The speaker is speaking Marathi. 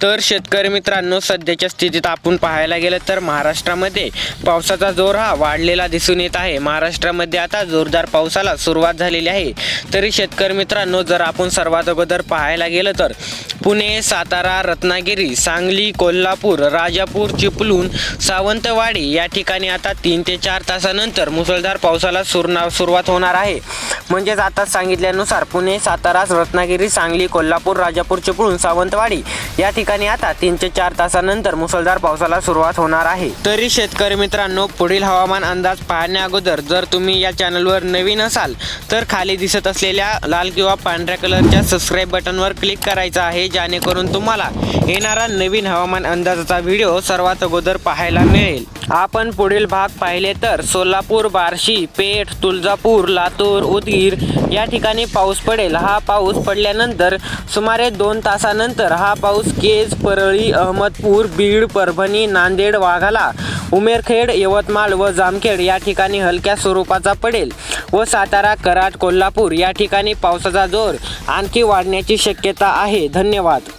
तर शेतकरी मित्रांनो, सध्याच्या स्थितीत आपण पाहायला गेलं तर महाराष्ट्रामध्ये पावसाचा जोर हा वाढलेला दिसून येत आहे। महाराष्ट्रामध्ये आता जोरदार पावसाला सुरुवात झालेली आहे। तरी शेतकरी मित्रांनो, जर आपण सर्वात अगोदर पाहायला गेलं तर पुणे, सातारा, रत्नागिरी, सांगली, कोल्हापूर, राजापूर, चिपळूण, सावंतवाडी या ठिकाणी आता 3 ते 4 तासानंतर मुसळधार पावसाला सुरुवात होणार आहे। म्हणजेच आता सांगितल्यानुसार पुणे, सातारा, रत्नागिरी, सांगली, कोल्हापूर, राजापूर, चिपळूण, सावंतवाडी या ठिकाणी आता 3 ते 4 तासानंतर मुसळधार पावसाला सुरुवात होणार आहे। तरी शेतकरी मित्रांनो, पुढील हवामान अंदाज पाहण्या अगोदर जर तुम्ही या चॅनलवर नवीन असाल तर खाली दिसत असलेल्या लाल किंवा पांढऱ्या कलरच्या सबस्क्राइब बटनवर क्लिक करायचं आहे, जेणेकरून तुम्हाला येणारा नवीन हवामान अंदाजाचा व्हिडिओ सर्वात अगोदर पाहायला मिळेल। आपण पुढील भाग पाहिले तर सोलापूर, बार्शी, पेठ, तुळजापूर, लातूर, उदगीर या ठिकाणी पाऊस पडेल। हा पाऊस पडल्यानंतर सुमारे 2 तासानंतर हा पाऊस केज, परळी, अहमदपूर, बीड, परभणी, नांदेड, वाघाला, उमेरखेड, यवतमाळ व जामखेड या ठिकाणी हलक्या स्वरूपाचा पडेल व सातारा, कराड, कोल्हापूर या ठिकाणी पावसाचा जोर आणखी वाढण्याची शक्यता आहे। धन्यवाद।